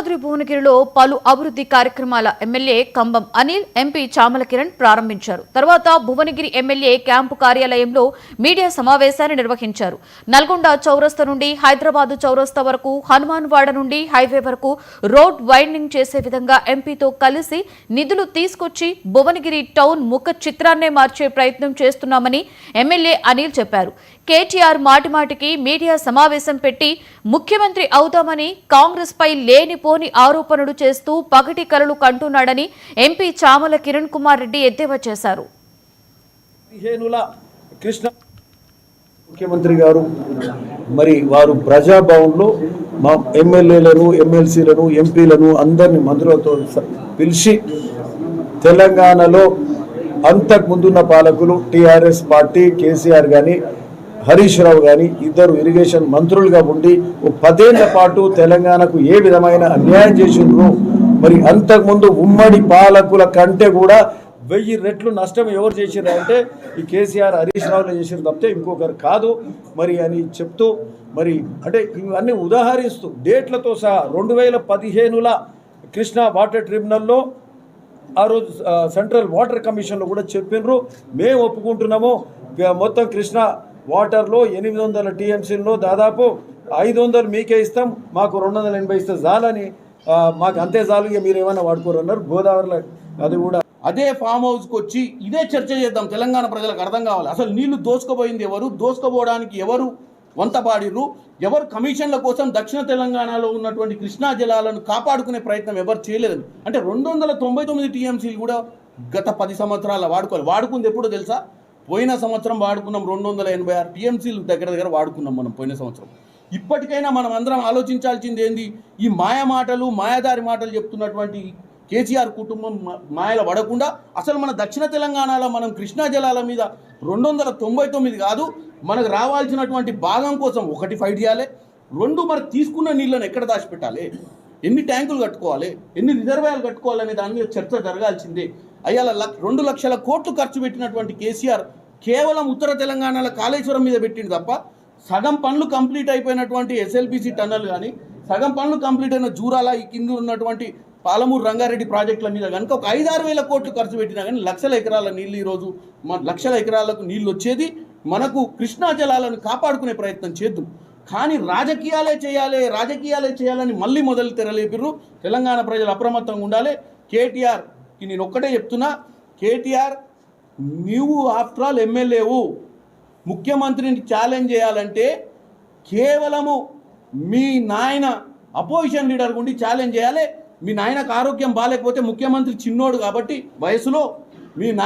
యాదాద్రి భువనగిరిలో పలు అభివృద్ధి కార్యక్రమాల ఎమ్మెల్యే కంబం అనిల్, ఎంపీ చామల కిరణ్ ప్రారంభించారు. తర్వాత భువనగిరి ఎమ్మెల్యే క్యాంపు కార్యాలయంలో మీడియా సమావేశాన్ని నిర్వహించారు. నల్గొండ చౌరస్తా నుండి హైదరాబాద్ చౌరస్తా వరకు, హనుమాన్ వాడ నుండి హైవే వరకు రోడ్ వైండింగ్ చేసే విధంగా ఎంపీతో కలిసి నిధులు తీసుకొచ్చి భువనగిరి టౌన్ ముఖ చిత్రాన్నే మార్చే ప్రయత్నం చేస్తున్నామని ఎమ్మెల్యే అనిల్ చెప్పారు. కేటీఆర్ మాటిమాటికి మీడియా సమావేశం పెట్టి ముఖ్యమంత్రి అవుతామని కాంగ్రెస్ పై లేనిపోని ఆరోపణలు చేస్తూ పగటి కలలు కంటున్నాడని ఎంపీ చామల కిరణ్ కుమార్ రెడ్డి ఎద్దేవా చేశారు. ముఖ్యమంత్రి గారు మరి వారు ప్రజాభవన్లో మా ఎమ్మెల్యేలను, ఎమ్మెల్సీలను, ఎంపీలను అందరిని మంత్రులతో పిలిచి తెలంగాణలో అంతకు ముందున్న పాలకులు టీఆర్ఎస్ పార్టీ కేసీఆర్ కానీ హరీష్ రావు కానీ ఇద్దరు ఇరిగేషన్ మంత్రులుగా ఉండి 10 ఏళ్ల పాటు తెలంగాణకు ఏ విధమైన అన్యాయం చేసిండ్రు. మరి అంతకుముందు ఉమ్మడి పాలకుల కంటే కూడా 1000 రెట్లు నష్టం ఎవరు చేసిర్రు అంటే ఈ కేసీఆర్ హరీష్ రావులో చేసిరు తప్పితే ఇంకొకరు కాదు మరి అని చెప్తూ మరి అంటే ఇవన్నీ ఉదాహరిస్తూ డేట్లతో సహా 2015 కృష్ణా వాటర్ ట్రిబ్యునల్లో ఆ రోజు సెంట్రల్ వాటర్ కమిషన్లో కూడా చెప్పినారు, మేము ఒప్పుకుంటున్నాము మొత్తం కృష్ణా వాటర్లో 800 టీఎంసీల్లో దాదాపు 500 మీకే ఇస్తాం, మాకు 280 ఇస్తే చాలని, మాకు అంతే చాలు, ఇక మీరు ఏమైనా వాడుకోరు అన్నారు. గోదావరిలో అది కూడా అదే ఫామ్ హౌస్కి వచ్చి ఇదే చర్చ చేద్దాం. తెలంగాణ ప్రజలకు అర్థం కావాలి, అసలు నీళ్లు దోసుకుపోయింది ఎవరు, దోసుకుపోవడానికి ఎవరు వంత పాడిర్రు, ఎవరు కమిషన్ల కోసం దక్షిణ తెలంగాణలో ఉన్నటువంటి కృష్ణా జలాలను కాపాడుకునే ప్రయత్నం ఎవరు చేయలేదని. అంటే 299 టీఎంసీలు కూడా గత 10 సంవత్సరాల వాడుకుంది ఎప్పుడో తెలుసా? పోయిన సంవత్సరం వాడుకున్నాం 286 టీఎంసీలు దగ్గర వాడుకున్నాం మనం పోయిన సంవత్సరం. ఇప్పటికైనా మనం అందరం ఆలోచించాల్సింది ఏంది, ఈ మాయదారి మాటలు చెప్తున్నటువంటి కేసీఆర్ కుటుంబం మాయల పడకుండా అసలు మన దక్షిణ తెలంగాణలో మనం కృష్ణా జలాల మీద 299 కాదు, మనకు రావాల్సినటువంటి భాగం కోసం 1 ఫైట్ చేయాలి, 2 మరి తీసుకున్న నీళ్ళను ఎక్కడ దాచిపెట్టాలి, ఎన్ని ట్యాంకులు కట్టుకోవాలి, ఎన్ని రిజర్వాయర్లు కట్టుకోవాలనే దాని మీద చర్చ జరగాల్సిందే. అయ్యాల 2 లక్షల కోట్లు ఖర్చు పెట్టినటువంటి కేసీఆర్ కేవలం ఉత్తర తెలంగాణలో కాళేశ్వరం మీద పెట్టింది తప్ప సగం పనులు కంప్లీట్ అయిపోయినటువంటి ఎస్ఎల్బీసీ టన్నల్ కానీ, సగం పనులు కంప్లీట్ అయిన జూరాల ఈ కింద ఉన్నటువంటి పాలమూరు రంగారెడ్డి ప్రాజెక్టుల మీద కనుక ఒక 5-6 వేల కోట్లు ఖర్చు పెట్టినా కానీ లక్షల ఎకరాల నీళ్ళు ఈరోజు లక్షల ఎకరాలకు నీళ్ళు వచ్చేది. మనకు కృష్ణా జలాలను కాపాడుకునే ప్రయత్నం చేద్దాం, కానీ రాజకీయాలే చేయాలని మళ్ళీ మొదలు తెరలేపిర్రు. తెలంగాణ ప్రజలు అప్రమత్తంగా ఉండాలి. కేటీఆర్కి నేను ఒక్కటే చెప్తున్నా, కేటీఆర్ నువ్వు ఆఫ్టర్ ఆల్ ఎమ్మెల్యేవు, ముఖ్యమంత్రిని ఛాలెంజ్ చేయాలంటే కేవలము మీ నాయన అపోజిషన్ లీడర్ గుండి ఛాలెంజ్ చేయాలి. మీ నాయనకు ఆరోగ్యం బాగాలేకపోతే ముఖ్యమంత్రి చిన్నోడు కాబట్టి వయసులో మీ నాయన